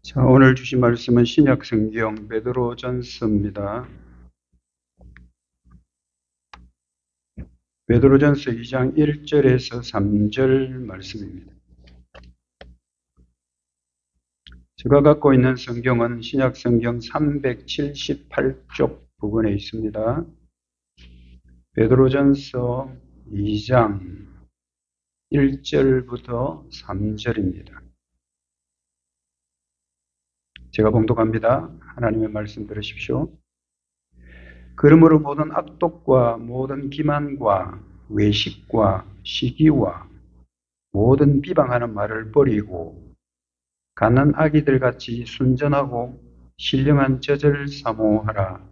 자, 오늘 주신 말씀은 신약성경 베드로전서입니다. 베드로전서 2장 1절에서 3절 말씀입니다. 제가 갖고 있는 성경은 신약성경 378쪽 부분에 있습니다. 베드로전서 2장 1절부터 3절입니다. 제가 봉독합니다. 하나님의 말씀 들으십시오. 그러므로 모든 악독과 모든 기만과 외식과 시기와 모든 비방하는 말을 버리고 가난 아기들 같이 순전하고 신령한 젖을 사모하라.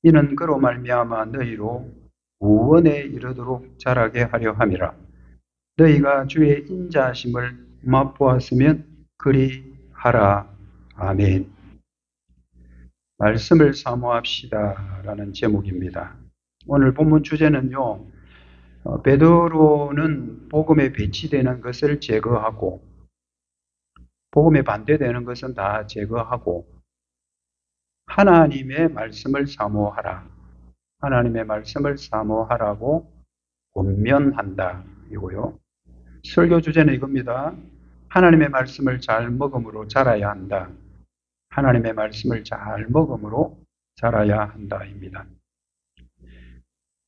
이는 그로 말미암아 너희로 구원에 이르도록 자라게 하려 함이라. 너희가 주의 인자하심을 맛보았으면 그리 하라. 아멘. 말씀을 사모합시다 라는 제목입니다. 오늘 본문 주제는요, 베드로는 복음에 배치되는 것을 제거하고 복음에 반대되는 것은 다 제거하고 하나님의 말씀을 사모하라. 하나님의 말씀을 사모하라고 권면한다 이고요. 설교 주제는 이겁니다. 하나님의 말씀을 잘 먹음으로 자라야 한다. 하나님의 말씀을 잘 먹음으로 자라야 한다입니다.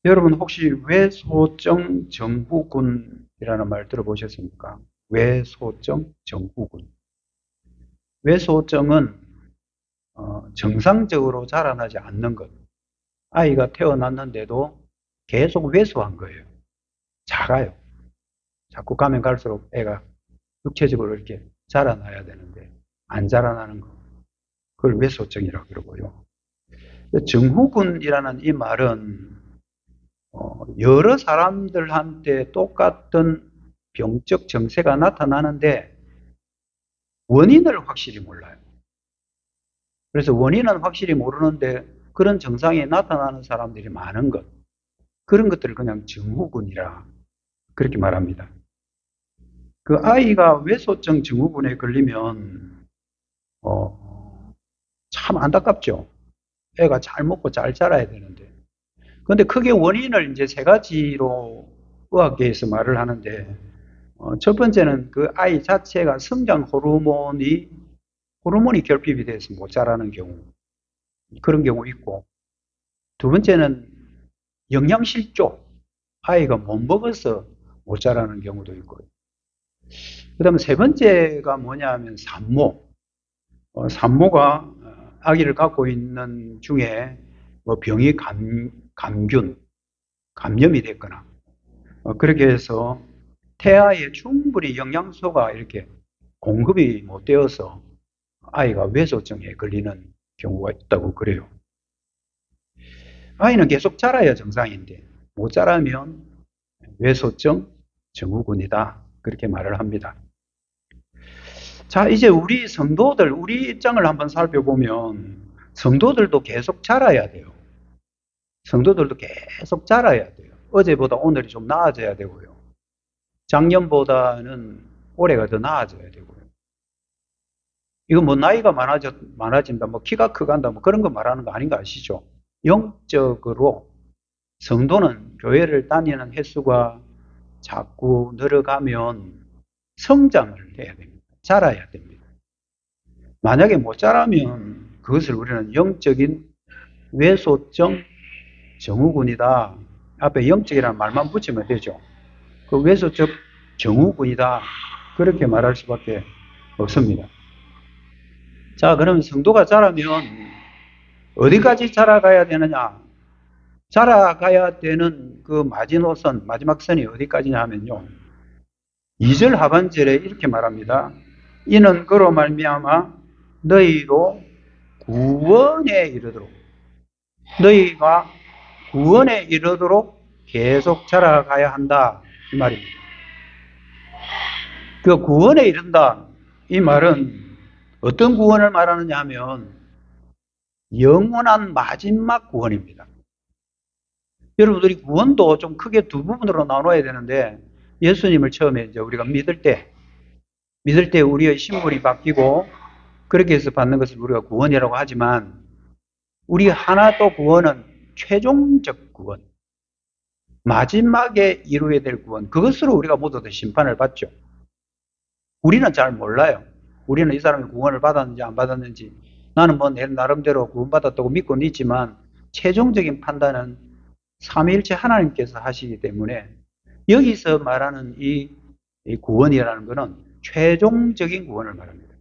여러분 혹시 외소증 증후군이라는 말 들어보셨습니까? 외소증 증후군. 외소증은 정상적으로 자라나지 않는 것. 아이가 태어났는데도 계속 외소한 거예요. 작아요. 자꾸 가면 갈수록 애가 육체적으로 이렇게 자라나야 되는데 안 자라나는 거. 그걸 외소증이라고 그러고요. 증후군이라는 이 말은 여러 사람들한테 똑같은 병적 증세가 나타나는데 원인을 확실히 몰라요. 그래서 원인은 확실히 모르는데 그런 증상이 나타나는 사람들이 많은 것. 그런 것들을 그냥 증후군이라 그렇게 말합니다. 그 아이가 외소증 증후군에 걸리면 참 안타깝죠. 애가 잘 먹고 잘 자라야 되는데. 그런데 크게 원인을 이제 세 가지로 의학계에서 말을 하는데, 첫 번째는 그 아이 자체가 성장 호르몬이 결핍이 돼서 못 자라는 경우. 그런 경우 있고, 두 번째는 영양실조. 아이가 못 먹어서 못 자라는 경우도 있고요. 그 다음에 세 번째가 뭐냐 하면 산모. 산모가 아기를 갖고 있는 중에 뭐 병이 감염이 됐거나 그렇게 해서 태아에 충분히 영양소가 이렇게 공급이 못 되어서 아이가 외소증에 걸리는 경우가 있다고 그래요. 아이는 계속 자라야 정상인데 못 자라면 외소증 증후군이다 그렇게 말을 합니다. 자, 이제 우리 성도들, 우리 입장을 한번 살펴보면 성도들도 계속 자라야 돼요. 성도들도 계속 자라야 돼요. 어제보다 오늘이 좀 나아져야 되고요. 작년보다는 올해가 더 나아져야 되고요. 이거 뭐 나이가 많아진다, 뭐 키가 크간다, 뭐 그런 거 말하는 거 아닌 거 아시죠? 영적으로 성도는 교회를 다니는 횟수가 자꾸 늘어가면 성장을 해야 됩니다. 자라야 됩니다. 만약에 못 자라면 그것을 우리는 영적인 외소증 증후군이다. 앞에 영적이라는 말만 붙이면 되죠. 그 외소적 증후군이다. 그렇게 말할 수밖에 없습니다. 자, 그러면 성도가 자라면 어디까지 자라가야 되느냐? 자라가야 되는 그 마지노선, 마지막 선이 어디까지냐 하면요. 2절 하반절에 이렇게 말합니다. 이는 그로 말미암아 너희로 구원에 이르도록 너희가 구원에 이르도록 계속 자라가야 한다 이 말입니다. 그 구원에 이른다 이 말은 어떤 구원을 말하느냐 하면 영원한 마지막 구원입니다. 여러분들이 구원도 좀 크게 두 부분으로 나눠야 되는데 예수님을 처음에 이제 우리가 믿을 때 우리의 신분이 바뀌고 그렇게 해서 받는 것을 우리가 구원이라고 하지만 우리 하나도 구원은 최종적 구원, 마지막에 이루어야 될 구원, 그것으로 우리가 모두 다 심판을 받죠. 우리는 잘 몰라요. 우리는 이 사람이 구원을 받았는지 안 받았는지, 나는 뭐 내 나름대로 구원받았다고 믿고는 있지만 최종적인 판단은 삼위일체 하나님께서 하시기 때문에 여기서 말하는 이 구원이라는 것은 최종적인 구원을 말합니다.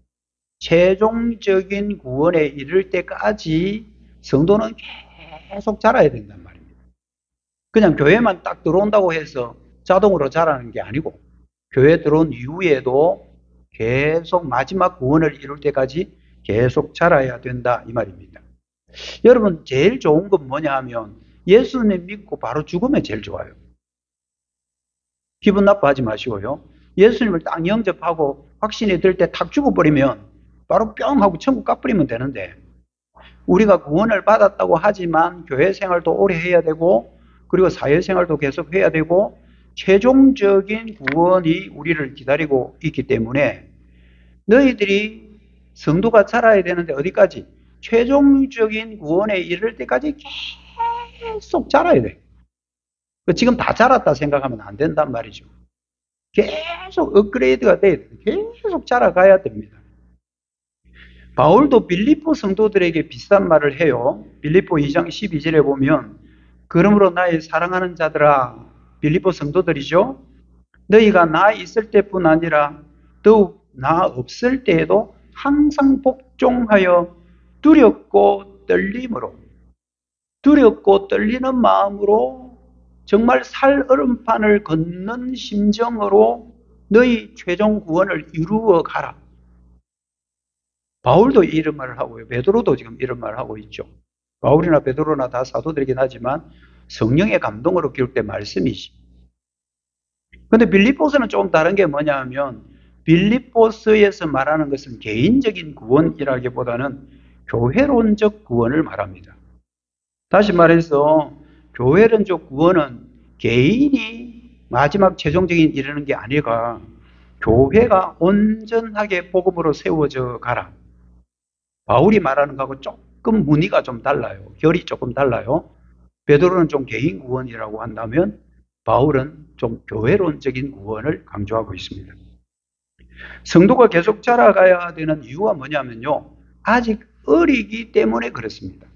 최종적인 구원에 이를 때까지 성도는 계속 자라야 된단 말입니다. 그냥 교회만 딱 들어온다고 해서 자동으로 자라는 게 아니고 교회 들어온 이후에도 계속 마지막 구원을 이룰 때까지 계속 자라야 된다 이 말입니다. 여러분 제일 좋은 건 뭐냐 하면 예수님 믿고 바로 죽으면 제일 좋아요. 기분 나빠하지 마시고요. 예수님을 딱 영접하고 확신이 들 때 탁 죽어버리면 바로 뿅 하고 천국 가버리면 되는데 우리가 구원을 받았다고 하지만 교회 생활도 오래 해야 되고 그리고 사회생활도 계속 해야 되고 최종적인 구원이 우리를 기다리고 있기 때문에 너희들이 성도가 자라야 되는데 어디까지? 최종적인 구원에 이를 때까지 계속 자라야 돼. 지금 다 자랐다 생각하면 안 된단 말이죠. 계속 업그레이드가 돼야 돼. 계속 자라가야 됩니다. 바울도 빌립보 성도들에게 비슷한 말을 해요. 빌립보 2장 12절에 보면 그러므로 나의 사랑하는 자들아, 빌립보 성도들이죠. 너희가 나 있을 때뿐 아니라 더욱 나 없을 때에도 항상 복종하여 두렵고 떨리는 마음으로 정말 살얼음판을 걷는 심정으로 너희 최종 구원을 이루어 가라. 바울도 이런 말을 하고요. 베드로도 지금 이런 말을 하고 있죠. 바울이나 베드로나 다 사도들이긴 하지만 성령의 감동으로 기록된 말씀이지. 근데 빌립보서는 조금 다른 게 뭐냐 하면 빌립보서에서 말하는 것은 개인적인 구원이라기보다는 교회론적 구원을 말합니다. 다시 말해서 교회론적 구원은 개인이 마지막 최종적인 이르는 게 아니라 교회가 온전하게 복음으로 세워져 가라. 바울이 말하는 거하고 조금 문의가 좀 달라요. 결이 조금 달라요. 베드로는 좀 개인 구원이라고 한다면 바울은 좀 교회론적인 구원을 강조하고 있습니다. 성도가 계속 자라가야 되는 이유가 뭐냐면요. 아직 어리기 때문에 그렇습니다.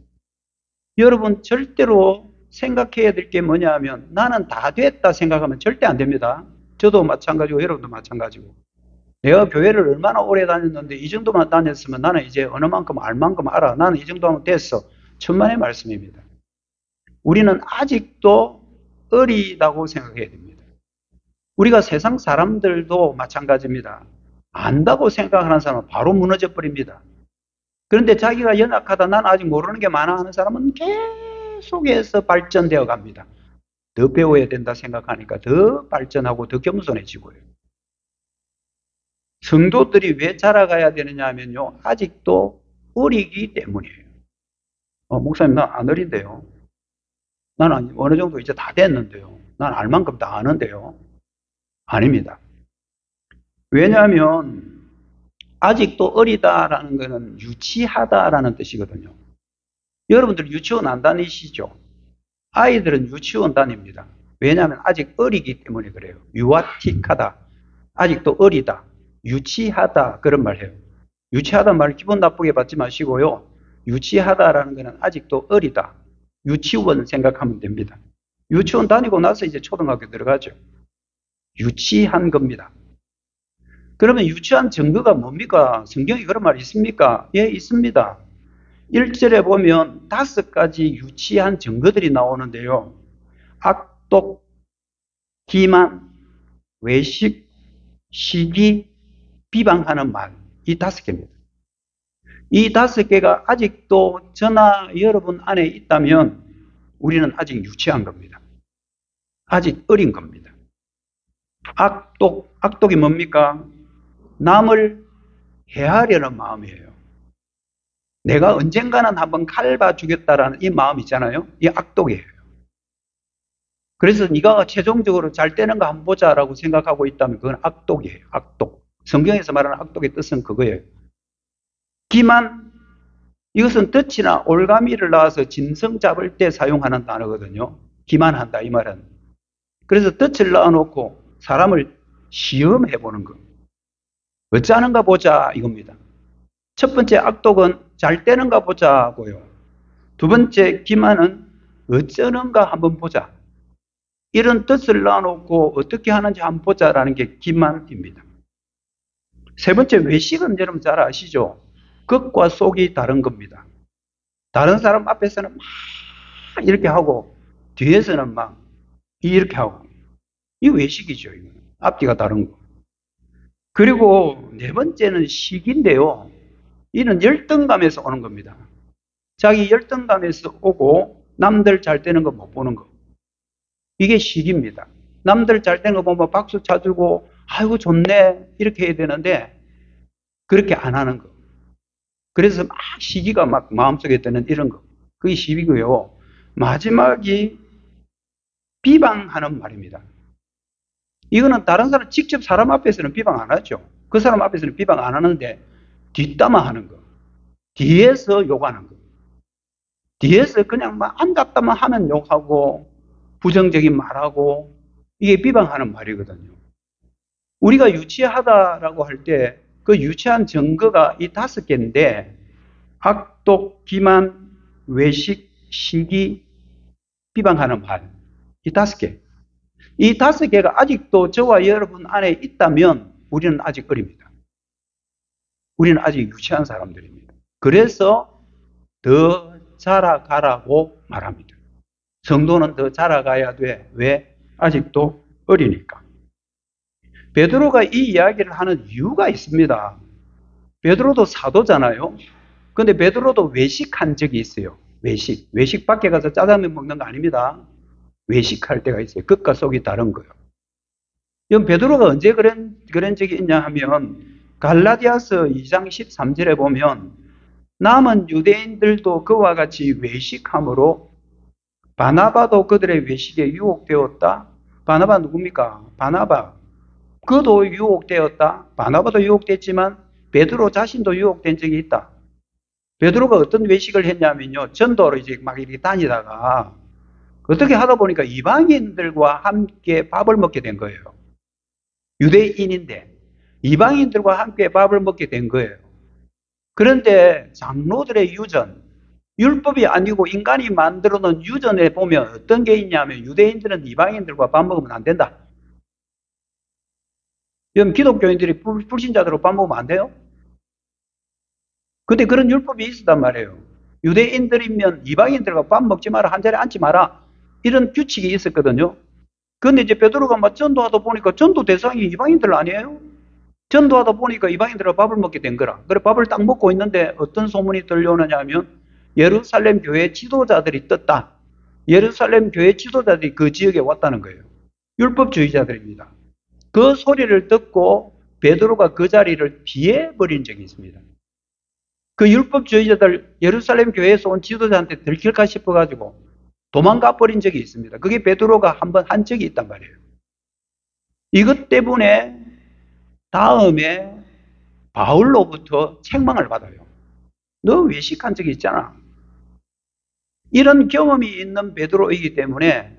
여러분 절대로 생각해야 될 게 뭐냐 하면 나는 다 됐다 생각하면 절대 안 됩니다. 저도 마찬가지고 여러분도 마찬가지고. 내가 교회를 얼마나 오래 다녔는데 이 정도만 다녔으면 나는 이제 어느 만큼 알 만큼 알아. 나는 이 정도 하면 됐어. 천만의 말씀입니다. 우리는 아직도 어리다고 생각해야 됩니다. 우리가 세상 사람들도 마찬가지입니다. 안다고 생각하는 사람은 바로 무너져 버립니다. 그런데 자기가 연약하다, 난 아직 모르는 게 많아 하는 사람은 계속해서 발전되어 갑니다. 더 배워야 된다 생각하니까 더 발전하고 더 겸손해지고요. 성도들이 왜 자라가야 되느냐 하면요. 아직도 어리기 때문이에요. 목사님, 나 안 어린데요. 나는 어느 정도 이제 다 됐는데요. 난 알 만큼 다 아는데요. 아닙니다. 왜냐하면 아직도 어리다라는 것은 유치하다라는 뜻이거든요. 여러분들 유치원 안 다니시죠? 아이들은 유치원 다닙니다. 왜냐하면 아직 어리기 때문에 그래요. 유아틱하다. 아직도 어리다. 유치하다. 그런 말 해요. 유치하다는 말을 기분 나쁘게 받지 마시고요. 유치하다라는 것은 아직도 어리다. 유치원 생각하면 됩니다. 유치원 다니고 나서 이제 초등학교 들어가죠. 유치한 겁니다. 그러면 유치한 증거가 뭡니까? 성경에 그런 말이 있습니까? 예, 있습니다. 1절에 보면 5가지 유치한 증거들이 나오는데요. 악독, 기만, 외식, 시기, 비방하는 말. 이 5개입니다. 이 5개가 아직도 저나 여러분 안에 있다면 우리는 아직 유치한 겁니다. 아직 어린 겁니다. 악독이 뭡니까? 남을 해하려는 마음이에요. 내가 언젠가는 한번 칼봐 주겠다라는 이 마음 있잖아요. 이 악독이에요. 그래서 네가 최종적으로 잘 되는 거 한번 보자라고 생각하고 있다면 그건 악독이에요. 악독. 성경에서 말하는 악독의 뜻은 그거예요. 기만, 이것은 덫이나 올가미를 낳아서 짐승 잡을 때 사용하는 단어거든요. 기만한다 이 말은. 그래서 덫을 낳아놓고 사람을 시험해 보는 거. 어쩌는가 보자 이겁니다. 첫 번째 악독은 잘 되는가 보자고요. 두 번째 기만은 어쩌는가 한번 보자. 이런 뜻을 놔놓고 어떻게 하는지 한번 보자라는 게 기만입니다. 세 번째 외식은 여러분 잘 아시죠? 겉과 속이 다른 겁니다. 다른 사람 앞에서는 막 이렇게 하고 뒤에서는 막 이렇게 하고. 이 외식이죠. 이거는. 앞뒤가 다른 거. 그리고 네 번째는 시기인데요. 이는 열등감에서 오는 겁니다. 자기 열등감에서 오고 남들 잘 되는 거 못 보는 거. 이게 시기입니다. 남들 잘 되는 거 보면 박수 쳐주고 아이고 좋네 이렇게 해야 되는데 그렇게 안 하는 거. 그래서 막 시기가 막 마음속에 드는 이런 거. 그게 시기고요. 마지막이 비방하는 말입니다. 이거는 다른 사람, 직접 사람 앞에서는 비방 안 하죠. 그 사람 앞에서는 비방 안 하는데 뒷담화 하는 거. 뒤에서 욕하는 거. 뒤에서 그냥 막 앉았다만 하면 욕하고 부정적인 말하고 이게 비방하는 말이거든요. 우리가 유치하다라고 할 때 그 유치한 증거가 이 5개인데 악독, 기만, 외식, 시기, 비방하는 말. 이 5개. 이 5개가 아직도 저와 여러분 안에 있다면 우리는 아직 어립니다. 우리는 아직 유치한 사람들입니다. 그래서 더 자라가라고 말합니다. 성도는 더 자라가야 돼. 왜? 아직도 어리니까. 베드로가 이 이야기를 하는 이유가 있습니다. 베드로도 사도잖아요. 근데 베드로도 외식한 적이 있어요. 외식. 외식 밖에 가서 짜장면 먹는 거 아닙니다. 외식할 때가 있어요. 겉과 속이 다른 거예요. 이건 베드로가 언제 그런 적이 있냐 하면 갈라디아서 2장 13절에 보면 남은 유대인들도 그와 같이 외식함으로 바나바도 그들의 외식에 유혹되었다. 바나바 누굽니까? 바나바. 그도 유혹되었다. 바나바도 유혹됐지만 베드로 자신도 유혹된 적이 있다. 베드로가 어떤 외식을 했냐면요. 전도로 이제 막 이렇게 다니다가 어떻게 하다 보니까 이방인들과 함께 밥을 먹게 된 거예요. 유대인인데 이방인들과 함께 밥을 먹게 된 거예요. 그런데 장로들의 유전, 율법이 아니고 인간이 만들어 놓은 유전에 보면 어떤 게 있냐면 유대인들은 이방인들과 밥 먹으면 안 된다. 여러분 기독교인들이 불신자들하고 밥 먹으면 안 돼요? 근데 그런 율법이 있었단 말이에요. 유대인들이면 이방인들과 밥 먹지 마라, 한 자리에 앉지 마라. 이런 규칙이 있었거든요. 근데 이제 베드로가 막 전도하다 보니까 전도 대상이 이방인들 아니에요? 전도하다 보니까 이방인들과 밥을 먹게 된 거라. 그래 밥을 딱 먹고 있는데 어떤 소문이 들려오느냐 하면 예루살렘 교회 지도자들이 떴다. 예루살렘 교회 지도자들이 그 지역에 왔다는 거예요. 율법주의자들입니다. 그 소리를 듣고 베드로가 그 자리를 피해버린 적이 있습니다. 그 율법주의자들 예루살렘 교회에서 온 지도자한테 들킬까 싶어가지고 도망가 버린 적이 있습니다. 그게 베드로가 한번 한 적이 있단 말이에요. 이것 때문에 다음에 바울로부터 책망을 받아요. 너 외식한 적이 있잖아. 이런 경험이 있는 베드로이기 때문에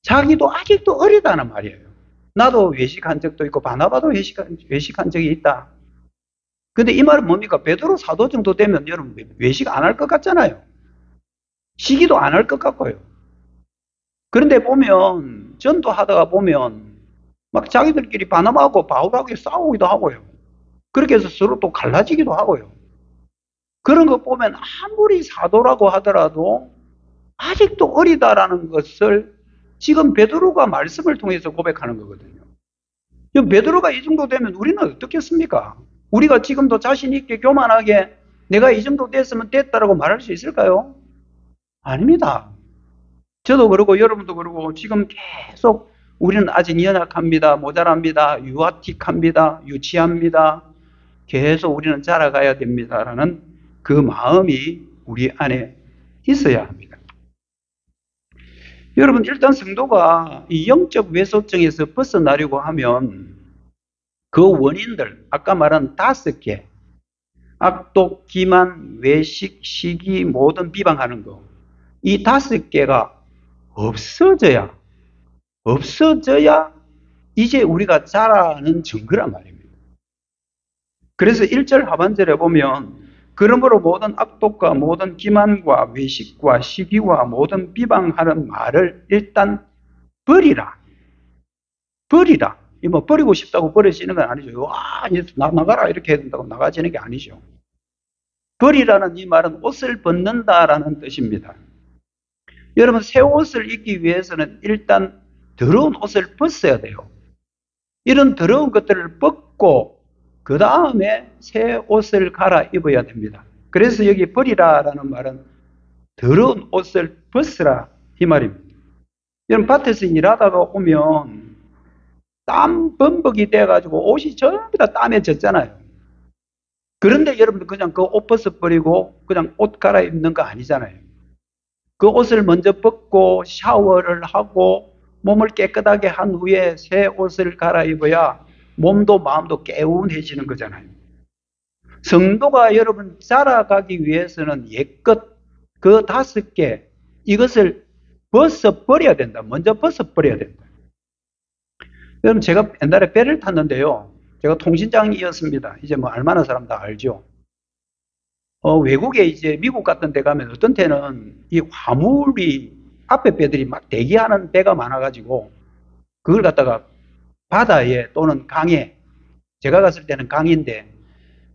자기도 아직도 어리다는 말이에요. 나도 외식한 적도 있고 바나바도 외식한 적이 있다. 근데 이 말은 뭡니까? 베드로 사도 정도 되면 여러분 외식 안 할 것 같잖아요. 시기도 안 할 것 같고요. 그런데 보면 전도하다가 보면 막 자기들끼리 바나바하고 바울하고 싸우기도 하고요. 그렇게 해서 서로 또 갈라지기도 하고요. 그런 거 보면 아무리 사도라고 하더라도 아직도 어리다라는 것을 지금 베드로가 말씀을 통해서 고백하는 거거든요. 베드로가 이 정도 되면 우리는 어떻겠습니까? 우리가 지금도 자신 있게 교만하게 내가 이 정도 됐으면 됐다라고 말할 수 있을까요? 아닙니다. 저도 그러고 여러분도 그러고 지금 계속 우리는 아직 연약합니다. 모자랍니다. 유아틱합니다. 유치합니다. 계속 우리는 자라가야 됩니다라는 그 마음이 우리 안에 있어야 합니다. 여러분 일단 성도가 이 영적 외소증에서 벗어나려고 하면 그 원인들 아까 말한 5개 악독, 기만, 외식, 시기, 모든 비방하는 거. 이 5개가 없어져야 이제 우리가 자라는 증거란 말입니다. 그래서 1절 하반절에 보면 그러므로 모든 악독과 모든 기만과 외식과 시기와 모든 비방하는 말을 일단 버리라. 버리라. 이 뭐 버리고 싶다고 버려지는 건 아니죠. 와, 이제 나가라 이렇게 해야 된다고 나가지는 게 아니죠. 버리라는 이 말은 옷을 벗는다라는 뜻입니다. 여러분, 새 옷을 입기 위해서는 일단 더러운 옷을 벗어야 돼요. 이런 더러운 것들을 벗고 그 다음에 새 옷을 갈아입어야 됩니다. 그래서 여기 버리라라는 말은 더러운 옷을 벗으라 이 말입니다. 여러분, 밭에서 일하다가 오면 땀 범벅이 돼가지고 옷이 전부 다 땀에 젖잖아요. 그런데 여러분들 그냥 그 옷 벗어버리고 그냥 옷 갈아입는 거 아니잖아요. 그 옷을 먼저 벗고 샤워를 하고 몸을 깨끗하게 한 후에 새 옷을 갈아입어야 몸도 마음도 개운해지는 거잖아요. 성도가 여러분 자라가기 위해서는 옛것 그 5개 이것을 벗어버려야 된다. 먼저 벗어버려야 된다. 여러분, 제가 옛날에 배를 탔는데요. 제가 통신장이었습니다. 이제 뭐 알만한 사람 다 알죠. 외국에 이제 미국 같은 데 가면 어떤 때는 이 화물이 앞에 배들이 막 대기하는 배가 많아가지고 그걸 갖다가 바다에 또는 강에, 제가 갔을 때는 강인데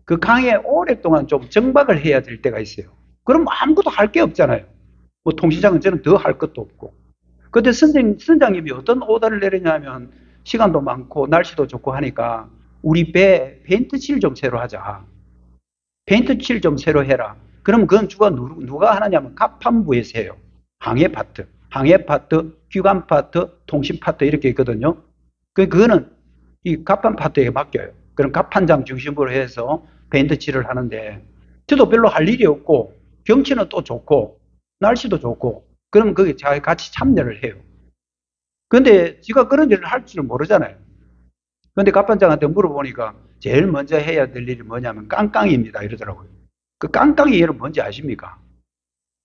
그 강에 오랫동안 좀 정박을 해야 될 때가 있어요. 그럼 아무것도 할 게 없잖아요. 뭐 통신장은 저는 더 할 것도 없고. 그때 선장님이 어떤 오더를 내리냐면 시간도 많고 날씨도 좋고 하니까 우리 배 페인트 칠 좀 새로 하자. 페인트 칠 좀 새로 해라. 그러면 그건 누가 하느냐면 갑판부에서 해요. 항해 파트, 귀관 파트, 통신 파트 이렇게 있거든요. 그거는 이 갑판 파트에 맡겨요. 그럼 갑판장 중심으로 해서 페인트 칠을 하는데 저도 별로 할 일이 없고 경치는 또 좋고 날씨도 좋고 그러면 거기 같이 참여를 해요. 근데 지가 그런 일을 할 줄은 모르잖아요. 근데 갑판장한테 물어보니까 제일 먼저 해야 될 일이 뭐냐면 깡깡입니다 이러더라고요. 그 깡깡이 여러분 뭔지 아십니까?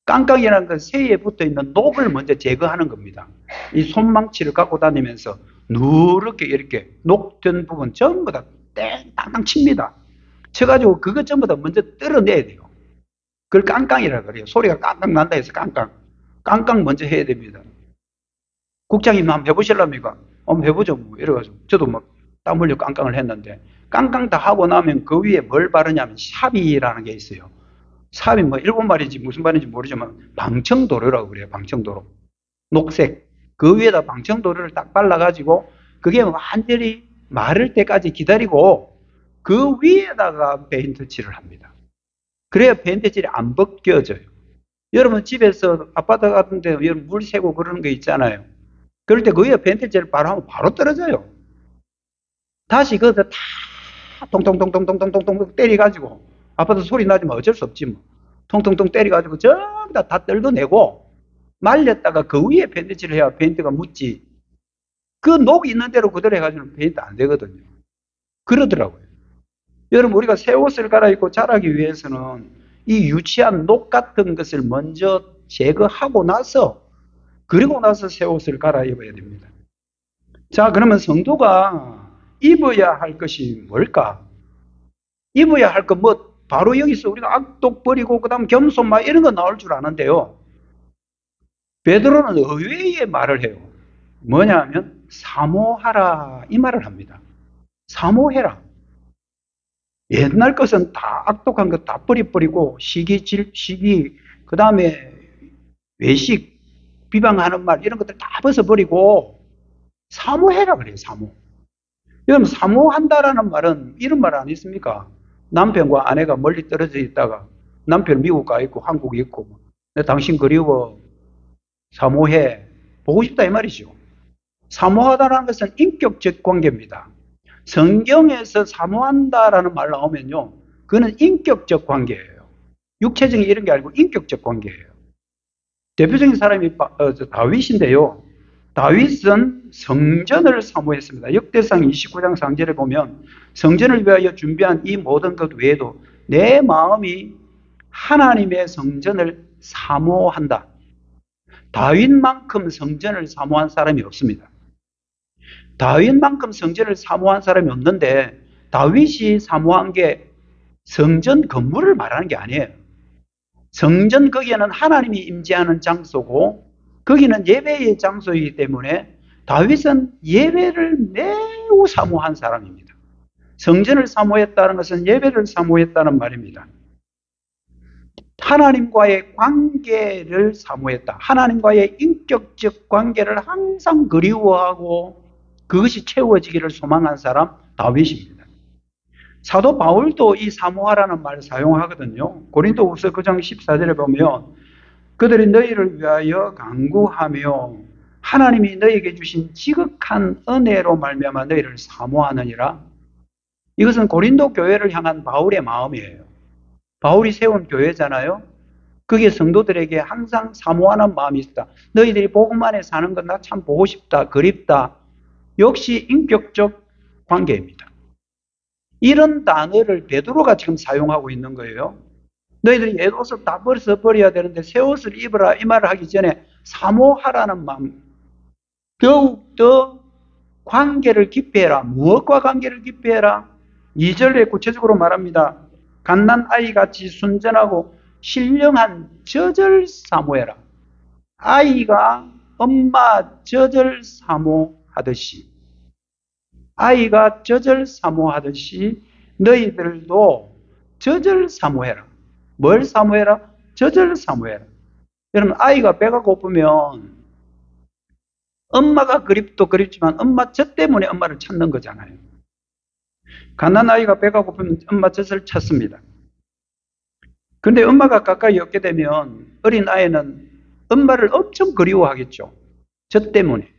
깡깡이라는 건 새에 붙어 있는 녹을 먼저 제거하는 겁니다. 이 손망치를 갖고 다니면서 누렇게 이렇게 녹된 부분 전부 다 땅땅 칩니다. 쳐가지고 그것 전부 다 먼저 뜯어내야 돼요. 그걸 깡깡이라고 그래요. 소리가 깡깡 난다 해서 깡깡. 깡깡 먼저 해야 됩니다. 국장님 한번 해보실랍니까? 한번 해보죠. 뭐 이래가지고 저도 막 땀 흘려 깡깡을 했는데 깡깡 다 하고 나면 그 위에 뭘 바르냐면 삽이라는 게 있어요. 삽이 뭐 일본 말인지 무슨 말인지 모르지만 방청도료라고 그래요. 방청도료. 녹색. 그 위에다 방청도료를 딱 발라가지고 그게 완전히 마를 때까지 기다리고 그 위에다가 페인트 칠을 합니다. 그래야 페인트 칠이 안 벗겨져요. 여러분 집에서 아파트 같은 데 여러분 물 새고 그러는 거 있잖아요. 그럴 때 그 위에 페인트 칠을 바로 하면 바로 떨어져요. 다시 그것을 다 통통통통통통통 때려가지고 아파트 소리 나지만 어쩔 수 없지 뭐. 통통통 때려가지고 전부 다 떨궈내고 말렸다가 그 위에 페인트칠을 해야 페인트가 묻지. 그 녹 있는 대로 그대로 해가지고는 페인트 안 되거든요. 그러더라고요. 여러분 우리가 새 옷을 갈아입고 자라기 위해서는 이 유치한 녹 같은 것을 먼저 제거하고 나서 그리고 나서 새 옷을 갈아입어야 됩니다. 자, 그러면 성도가 입어야 할 것이 뭘까? 입어야 할 것 뭐 바로 여기서 우리가 악독 버리고 그다음 겸손 막 이런 거 나올 줄 아는데요. 베드로는 의외의 말을 해요. 뭐냐면 사모하라 이 말을 합니다. 사모해라. 옛날 것은 다 악독한 것 다 버리고 시기 그 다음에 외식 비방하는 말 이런 것들 다 벗어버리고 사모해라 그래요. 사모. 여러분 사모한다라는 말은 이런 말 아니십니까? 남편과 아내가 멀리 떨어져 있다가 남편 미국 가 있고 한국에 있고 내 당신 그리워 사모해 보고 싶다 이 말이죠. 사모하다라는 것은 인격적 관계입니다. 성경에서 사모한다라는 말 나오면요 그거는 인격적 관계예요. 육체적인 이런 게 아니고 인격적 관계예요. 대표적인 사람이 다윗인데요. 다윗은 성전을 사모했습니다. 역대상 29장 상절에 보면 성전을 위하여 준비한 이 모든 것 외에도 내 마음이 하나님의 성전을 사모한다. 다윗만큼 성전을 사모한 사람이 없습니다. 다윗만큼 성전을 사모한 사람이 없는데 다윗이 사모한 게 성전 건물을 말하는 게 아니에요. 성전 거기에는 하나님이 임재하는 장소고 거기는 예배의 장소이기 때문에 다윗은 예배를 매우 사모한 사람입니다. 성전을 사모했다는 것은 예배를 사모했다는 말입니다. 하나님과의 관계를 사모했다. 하나님과의 인격적 관계를 항상 그리워하고 그것이 채워지기를 소망한 사람 다윗입니다. 사도 바울도 이 사모하라는 말을 사용하거든요. 고린도후서 9장 14절에 보면 그들이 너희를 위하여 간구하며 하나님이 너희에게 주신 지극한 은혜로 말미암아 너희를 사모하느니라. 이것은 고린도 교회를 향한 바울의 마음이에요. 바울이 세운 교회잖아요. 그게 성도들에게 항상 사모하는 마음이 있다. 너희들이 복음 안에 사는 건 나 참 보고 싶다, 그립다. 역시 인격적 관계입니다. 이런 단어를 베드로가 지금 사용하고 있는 거예요. 너희들이 옛옷을 다 벗어버려야 되는데 새 옷을 입어라 이 말을 하기 전에 사모하라는 마음. 더욱더 관계를 깊이 해라. 무엇과 관계를 깊이 해라? 2절에 구체적으로 말합니다. 갓난아이같이 순전하고 신령한 젖을 사모해라. 아이가 엄마 젖을 사모하듯이 아이가 젖을 사모하듯이 너희들도 젖을 사모해라. 뭘 사모해라? 젖을 사모해라. 여러분 아이가 배가 고프면 엄마가 그립도 그립지만 엄마 젖 때문에 엄마를 찾는 거잖아요. 갓난아이가 배가 고프면 엄마 젖을 찾습니다. 그런데 엄마가 가까이 없게 되면 어린 아이는 엄마를 엄청 그리워하겠죠. 젖 때문에.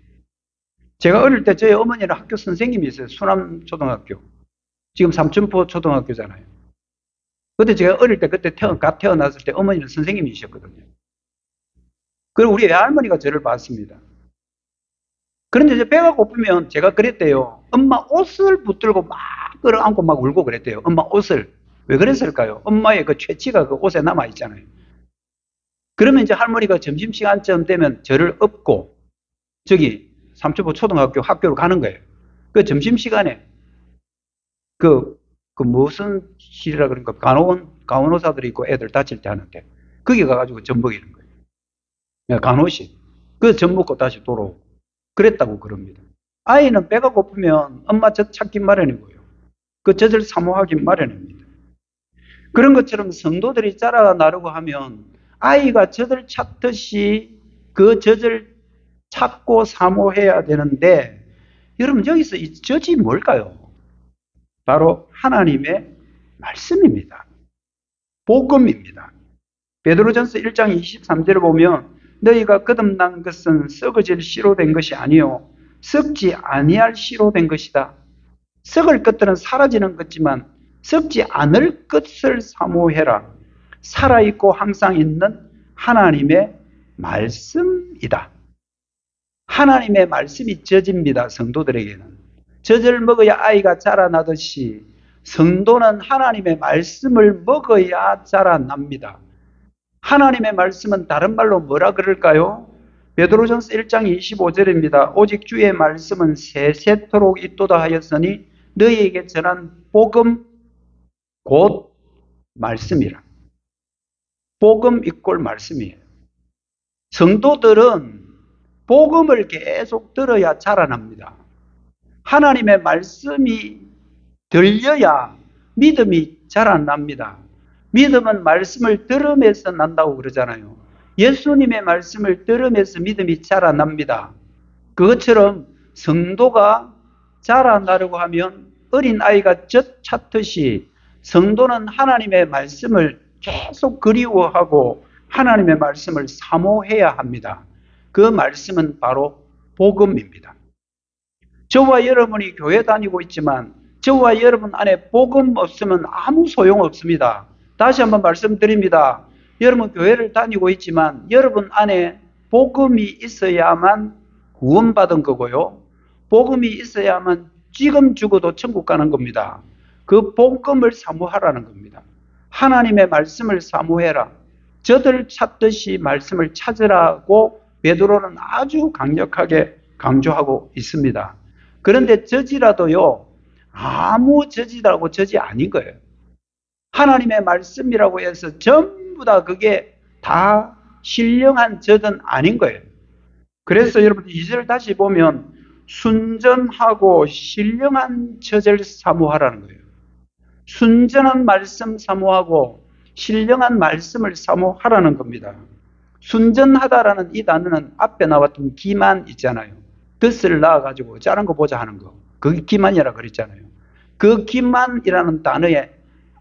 제가 어릴 때 저희 어머니는 학교 선생님이 있어요. 수남초등학교. 지금 삼천포 초등학교잖아요. 그때 제가 어릴 때 그때 갓 태어났을 때 어머니는 선생님이셨거든요. 그리고 우리 외할머니가 저를 봤습니다. 그런데 이제 배가 고프면 제가 그랬대요. 엄마 옷을 붙들고 막 끌어안고 막 울고 그랬대요. 엄마 옷을. 왜 그랬을까요? 엄마의 그 최치가 그 옷에 남아있잖아요. 그러면 이제 할머니가 점심시간쯤 되면 저를 업고 저기 삼천포 초등학교 학교로 가는 거예요. 그 점심시간에 무슨 실이라 그런가 간호사들이 있고 애들 다칠 때 하는데 거기 가가지고 젖 먹이는 거예요. 간호실. 그 젖 먹고 다시 돌아오고 그랬다고 그럽니다. 아이는 배가 고프면 엄마 젖 찾기 마련이고요. 그 젖을 사모하기 마련입니다. 그런 것처럼 성도들이 자라나려고 하면 아이가 젖을 찾듯이 그 젖을 찾고 사모해야 되는데 여러분 여기서 이 젖이 뭘까요? 바로 하나님의 말씀입니다. 복음입니다. 베드로전서 1장 23절을 보면 너희가 거듭난 것은 썩어질 씨로 된 것이 아니요 썩지 아니할 씨로 된 것이다. 썩을 것들은 사라지는 것이지만 썩지 않을 것을 사모해라. 살아있고 항상 있는 하나님의 말씀이다. 하나님의 말씀이 젖입니다. 성도들에게는. 젖을 먹어야 아이가 자라나듯이 성도는 하나님의 말씀을 먹어야 자라납니다. 하나님의 말씀은 다른 말로 뭐라 그럴까요? 베드로전서 1장 25절입니다. 오직 주의 말씀은 세세토록 있도다 하였으니 너희에게 전한 복음 곧 말씀이라. 복음 이꼴 말씀이에요. 성도들은 복음을 계속 들어야 자라납니다. 하나님의 말씀이 들려야 믿음이 자라납니다. 믿음은 말씀을 들으면서 난다고 그러잖아요. 예수님의 말씀을 들으면서 믿음이 자라납니다. 그것처럼 성도가 자라나려고 하면 어린아이가 젖 찾듯이 성도는 하나님의 말씀을 계속 그리워하고 하나님의 말씀을 사모해야 합니다. 그 말씀은 바로 복음입니다. 저와 여러분이 교회 다니고 있지만 저와 여러분 안에 복음 없으면 아무 소용 없습니다. 다시 한번 말씀드립니다. 여러분 교회를 다니고 있지만 여러분 안에 복음이 있어야만 구원받은 거고요. 복음이 있어야만 지금 죽어도 천국 가는 겁니다. 그 복음을 사모하라는 겁니다. 하나님의 말씀을 사모해라. 저들 찾듯이 말씀을 찾으라고 베드로는 아주 강력하게 강조하고 있습니다. 그런데 저지라도요, 아무 저지라고 저지 아닌 거예요. 하나님의 말씀이라고 해서 전부 다 그게 다 신령한 젖은 아닌 거예요. 그래서 여러분 2절 다시 보면 순전하고 신령한 젖을 사모하라는 거예요. 순전한 말씀 사모하고 신령한 말씀을 사모하라는 겁니다. 순전하다라는 이 단어는 앞에 나왔던 기만 있잖아요. 덫을 낳아가지고 자른 거 보자 하는 거. 그게 기만이라 그랬잖아요. 그 기만이라는 단어에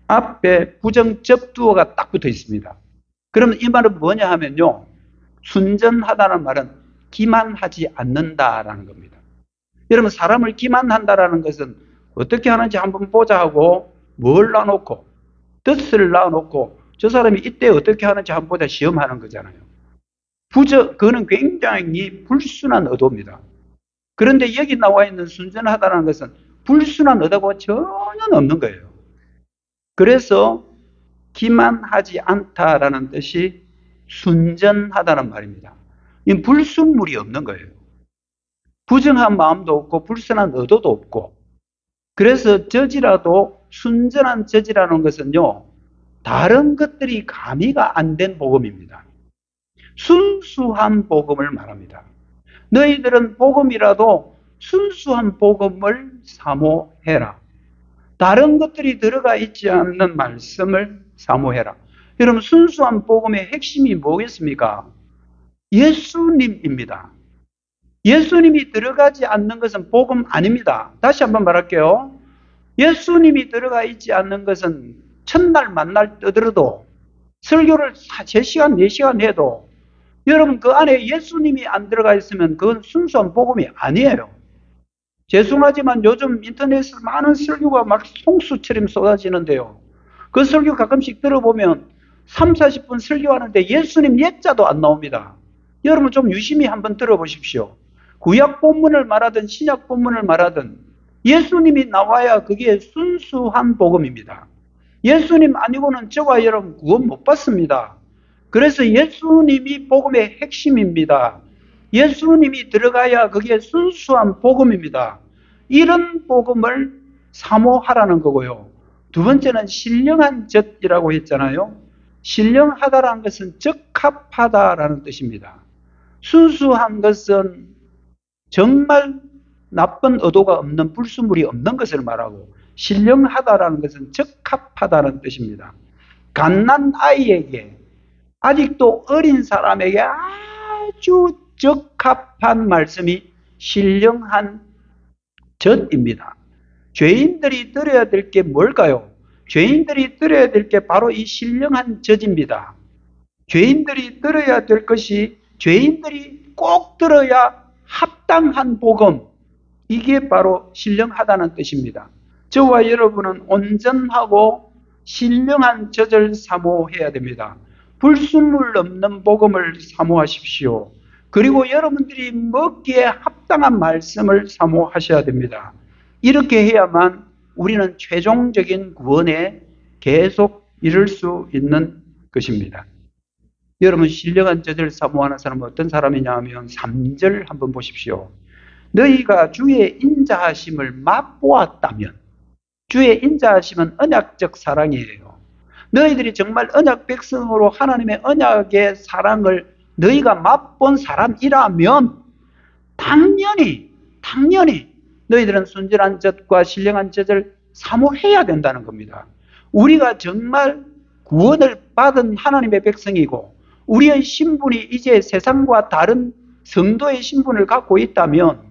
앞에 부정 접두어가 딱 붙어 있습니다. 그러면 이 말은 뭐냐 하면요. 순전하다는 말은 기만하지 않는다라는 겁니다. 여러분 사람을 기만한다라는 것은 어떻게 하는지 한번 보자 하고 뭘 놔놓고 뜻을 놔놓고 저 사람이 이때 어떻게 하는지 한번 보자 시험하는 거잖아요. 그거는 굉장히 불순한 의도입니다. 그런데 여기 나와 있는 순전하다는 것은 불순한 의도가 전혀 없는 거예요. 그래서 기만하지 않다라는 뜻이 순전하다는 말입니다. 이 불순물이 없는 거예요. 부정한 마음도 없고 불순한 의도도 없고. 그래서 저지라도 순전한 저지라는 것은요. 다른 것들이 가미가 안 된 복음입니다. 순수한 복음을 말합니다. 너희들은 복음이라도 순수한 복음을 사모해라. 다른 것들이 들어가 있지 않는 말씀을 사모해라. 여러분 순수한 복음의 핵심이 뭐겠습니까? 예수님입니다. 예수님이 들어가지 않는 것은 복음 아닙니다. 다시 한번 말할게요. 예수님이 들어가 있지 않는 것은 첫날 만날 떠들어도 설교를 3시간, 4시간 해도 여러분 그 안에 예수님이 안 들어가 있으면 그건 순수한 복음이 아니에요. 죄송하지만 요즘 인터넷에 많은 설교가 막 송수처럼 쏟아지는데요. 그 설교 가끔씩 들어보면 3, 40분 설교하는데 예수님 예자도 안 나옵니다. 여러분 좀 유심히 한번 들어보십시오. 구약 본문을 말하든 신약 본문을 말하든 예수님이 나와야 그게 순수한 복음입니다. 예수님 아니고는 저와 여러분 구원 못 받습니다. 그래서 예수님이 복음의 핵심입니다. 예수님이 들어가야 그게 순수한 복음입니다. 이런 복음을 사모하라는 거고요. 두 번째는 신령한 젖이라고 했잖아요. 신령하다라는 것은 적합하다라는 뜻입니다. 순수한 것은 정말 나쁜 의도가 없는 불순물이 없는 것을 말하고 신령하다라는 것은 적합하다는 뜻입니다. 갓난 아이에게 아직도 어린 사람에게 아주 적합한 말씀이 신령한 젖입니다. 죄인들이 들어야 될 게 뭘까요? 죄인들이 들어야 될 게 바로 이 신령한 젖입니다. 죄인들이 들어야 될 것이 죄인들이 꼭 들어야 합당한 복음, 이게 바로 신령하다는 뜻입니다. 저와 여러분은 온전하고 신령한 젖을 사모해야 됩니다. 불순물 없는 복음을 사모하십시오. 그리고 여러분들이 먹기에 합당한 말씀을 사모하셔야 됩니다. 이렇게 해야만 우리는 최종적인 구원에 계속 이룰 수 있는 것입니다. 여러분 신령한 젖을 사모하는 사람은 어떤 사람이냐 하면 3절 한번 보십시오. 너희가 주의 인자하심을 맛보았다면, 주의 인자하심은 언약적 사랑이에요. 너희들이 정말 언약 백성으로 하나님의 언약의 사랑을 너희가 맛본 사람이라면 당연히 너희들은 순전한 젖과 신령한 젖을 사모해야 된다는 겁니다. 우리가 정말 구원을 받은 하나님의 백성이고 우리의 신분이 이제 세상과 다른 성도의 신분을 갖고 있다면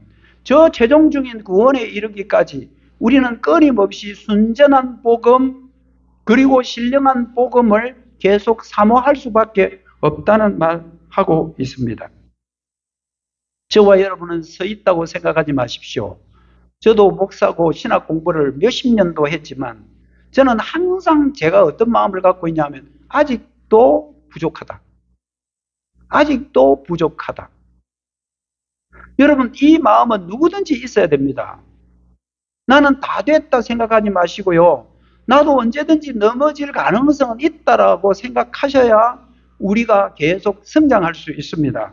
저 최종적인 구원에 이르기까지 우리는 끊임없이 순전한 복음 그리고 신령한 복음을 계속 사모할 수밖에 없다는 말 하고 있습니다. 저와 여러분은 서 있다고 생각하지 마십시오. 저도 목사고 신학 공부를 몇십 년도 했지만 저는 항상 제가 어떤 마음을 갖고 있냐면 아직도 부족하다. 아직도 부족하다. 여러분 이 마음은 누구든지 있어야 됩니다. 나는 다 됐다 생각하지 마시고요. 나도 언제든지 넘어질 가능성은 있다라고 생각하셔야 우리가 계속 성장할 수 있습니다.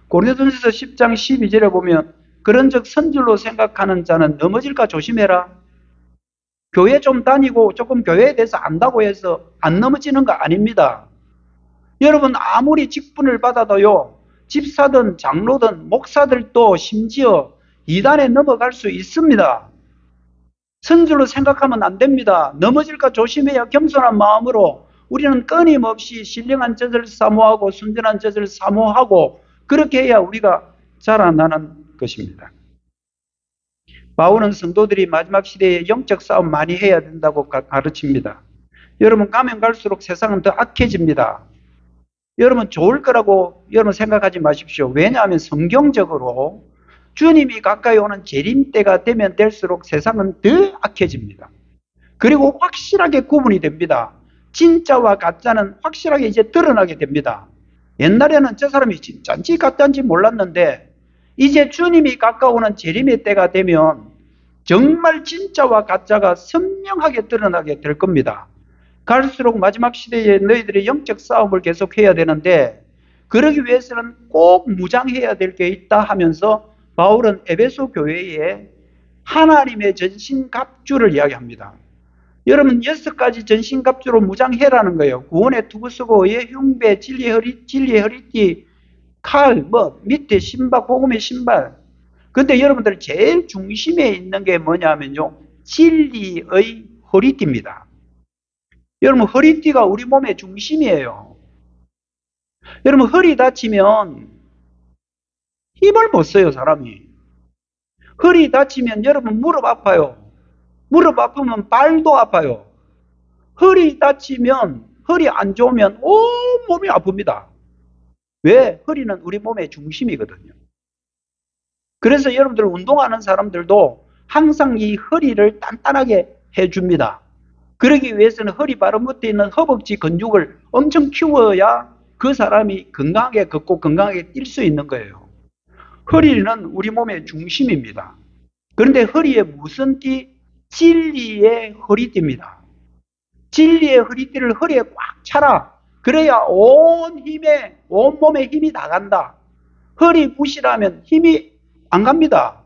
고린도전서 10장 12절에 보면 그런즉 선줄로 생각하는 자는 넘어질까 조심해라. 교회 좀 다니고 조금 교회에 대해서 안다고 해서 안 넘어지는 거 아닙니다. 여러분 아무리 직분을 받아도요. 집사든 장로든 목사들도 심지어 이단에 넘어갈 수 있습니다. 선줄로 생각하면 안 됩니다. 넘어질까 조심해야 겸손한 마음으로 우리는 끊임없이 신령한 젖을 사모하고 순전한 젖을 사모하고 그렇게 해야 우리가 자라나는 것입니다. 바울은 성도들이 마지막 시대에 영적 싸움 많이 해야 된다고 가르칩니다. 여러분 가면 갈수록 세상은 더 악해집니다. 여러분 좋을 거라고 여러분 생각하지 마십시오. 왜냐하면 성경적으로 주님이 가까이 오는 재림 때가 되면 될수록 세상은 더 악해집니다. 그리고 확실하게 구분이 됩니다. 진짜와 가짜는 확실하게 이제 드러나게 됩니다. 옛날에는 저 사람이 진짜인지 가짜인지 몰랐는데 이제 주님이 가까우는 재림의 때가 되면 정말 진짜와 가짜가 선명하게 드러나게 될 겁니다. 갈수록 마지막 시대에 너희들이 영적 싸움을 계속해야 되는데 그러기 위해서는 꼭 무장해야 될 게 있다 하면서 바울은 에베소 교회에 하나님의 전신갑주를 이야기합니다. 여러분 6가지 전신갑주로 무장해라는 거예요. 구원의 투구수고의 흉배, 진리의 허리띠, 칼, 밑에 신발, 복음의 신발. 근데 여러분들 제일 중심에 있는 게 뭐냐면요. 진리의 허리띠입니다. 여러분 허리띠가 우리 몸의 중심이에요. 여러분 허리 다치면 힘을 못 써요, 사람이. 허리 다치면 여러분 무릎 아파요. 무릎 아프면 발도 아파요. 허리 다치면, 허리 안 좋으면 온 몸이 아픕니다. 왜? 허리는 우리 몸의 중심이거든요. 그래서 여러분들 운동하는 사람들도 항상 이 허리를 단단하게 해줍니다. 그러기 위해서는 허리 바로 밑에 있는 허벅지 근육을 엄청 키워야 그 사람이 건강하게 걷고 건강하게 뛸 수 있는 거예요. 허리는 우리 몸의 중심입니다. 그런데 허리에 무슨 띠? 진리의 허리띠입니다. 진리의 허리띠를 허리에 꽉 차라. 그래야 온 몸에 힘이 나간다. 허리 부실하면 힘이 안 갑니다.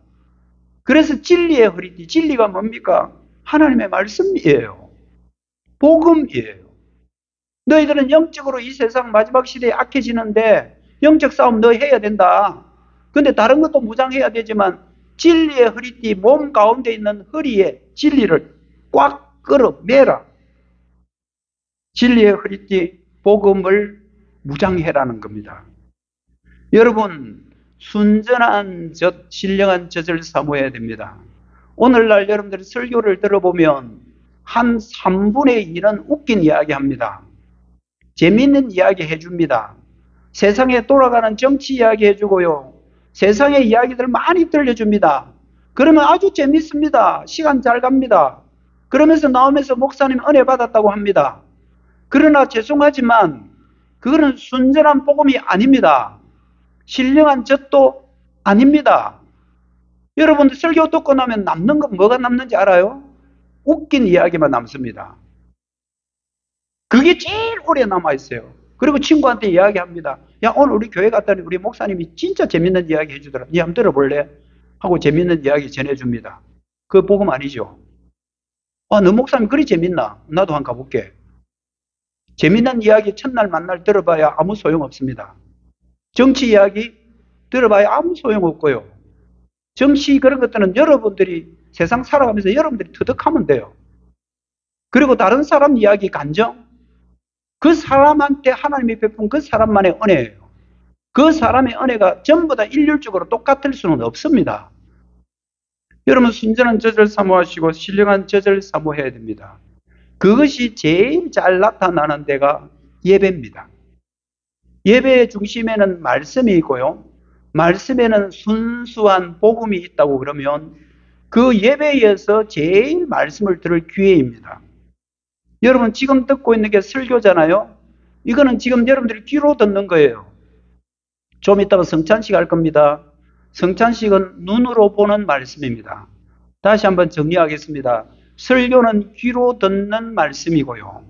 그래서 진리의 허리띠, 진리가 뭡니까? 하나님의 말씀이에요. 복음이에요. 너희들은 영적으로 이 세상 마지막 시대에 악해지는데 영적 싸움 너 해야 된다. 근데 다른 것도 무장해야 되지만 진리의 허리띠, 몸 가운데 있는 허리에 진리를 꽉 끌어매라. 진리의 허리띠, 복음을 무장해라는 겁니다. 여러분, 순전한 젖, 신령한 젖을 사모해야 됩니다. 오늘날 여러분들이 설교를 들어보면 한 3분의 1은 웃긴 이야기 합니다. 재미있는 이야기 해줍니다. 세상에 돌아가는 정치 이야기 해주고요. 세상의 이야기들 많이 들려줍니다. 그러면 아주 재밌습니다. 시간 잘 갑니다. 그러면서 나오면서 목사님 은혜 받았다고 합니다. 그러나 죄송하지만 그거는 순전한 복음이 아닙니다. 신령한 젖도 아닙니다. 여러분들 설교 듣고 나면 남는 건 뭐가 남는지 알아요? 웃긴 이야기만 남습니다. 그게 제일 오래 남아있어요. 그리고 친구한테 이야기합니다. 야, 오늘 우리 교회 갔더니 우리 목사님이 진짜 재밌는 이야기 해주더라. 니 한번 들어볼래? 하고 재밌는 이야기 전해줍니다. 그거 복음 아니죠? 너 목사님 그리 재밌나? 나도 한번 가볼게. 재밌는 이야기 첫날 만날 들어봐야 아무 소용없습니다. 정치 이야기 들어봐야 아무 소용없고요. 정치 그런 것들은 여러분들이 세상 살아가면서 여러분들이 터득하면 돼요. 그리고 다른 사람 이야기 간정, 그 사람한테 하나님이 베푼 그 사람만의 은혜예요. 그 사람의 은혜가 전부 다 일률적으로 똑같을 수는 없습니다. 여러분 순전한 젖을 사모하시고 신령한 젖을 사모해야 됩니다. 그것이 제일 잘 나타나는 데가 예배입니다. 예배의 중심에는 말씀이 있고요. 말씀에는 순수한 복음이 있다고 그러면 그 예배에서 제일 말씀을 들을 기회입니다. 여러분 지금 듣고 있는 게 설교잖아요. 이거는 지금 여러분들이 귀로 듣는 거예요. 좀 이따가 성찬식 할 겁니다. 성찬식은 눈으로 보는 말씀입니다. 다시 한번 정리하겠습니다. 설교는 귀로 듣는 말씀이고요.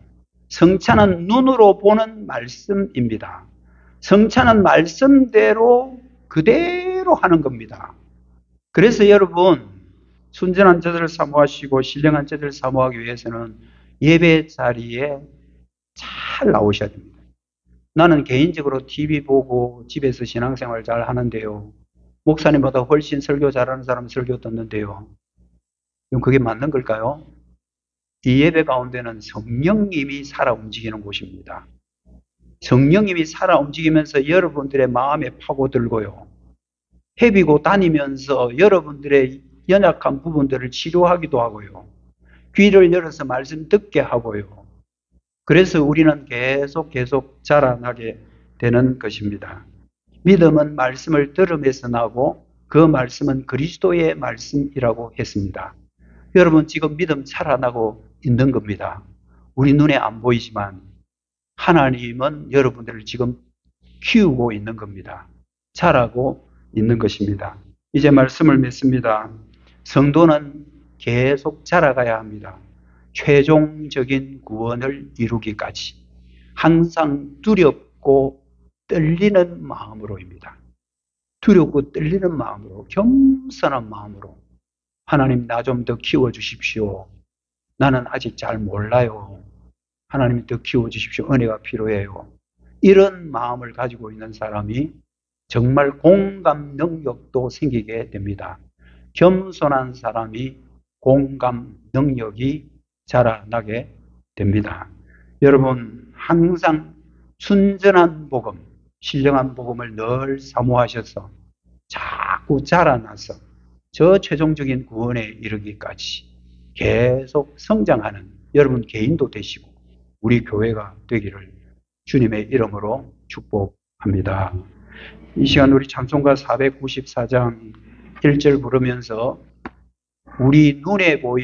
성찬은 눈으로 보는 말씀입니다. 성찬은 말씀대로 그대로 하는 겁니다. 그래서 여러분, 순전한 저들을 사모하시고 신령한 저들을 사모하기 위해서는 예배 자리에 잘 나오셔야 됩니다. 나는 개인적으로 TV 보고 집에서 신앙생활 잘 하는데요. 목사님보다 훨씬 설교 잘하는 사람 설교 듣는데요. 그럼 그게 맞는 걸까요? 이 예배 가운데는 성령님이 살아 움직이는 곳입니다. 성령님이 살아 움직이면서 여러분들의 마음에 파고들고요. 헤비고 다니면서 여러분들의 연약한 부분들을 치료하기도 하고요. 귀를 열어서 말씀 듣게 하고요. 그래서 우리는 계속 자라나게 되는 것입니다. 믿음은 말씀을 들음에서 나고 그 말씀은 그리스도의 말씀이라고 했습니다. 여러분 지금 믿음 자라나고 있는 겁니다. 우리 눈에 안 보이지만 하나님은 여러분들을 지금 키우고 있는 겁니다. 자라고 있는 것입니다. 이제 말씀을 맺습니다. 성도는 계속 자라가야 합니다. 최종적인 구원을 이루기까지 항상 두렵고 떨리는 마음으로입니다. 두렵고 떨리는 마음으로, 겸손한 마음으로 하나님 나 좀 더 키워주십시오. 나는 아직 잘 몰라요. 하나님 더 키워주십시오. 은혜가 필요해요. 이런 마음을 가지고 있는 사람이 정말 공감 능력도 생기게 됩니다. 겸손한 사람이 공감 능력이 자라나게 됩니다. 여러분 항상 순전한 복음, 신령한 복음을 늘 사모하셔서 자꾸 자라나서 저 최종적인 구원에 이르기까지 계속 성장하는 여러분 개인도 되시고 우리 교회가 되기를 주님의 이름으로 축복합니다. 이 시간 우리 찬송가 494장 1절 부르면서 우리 눈에 보이는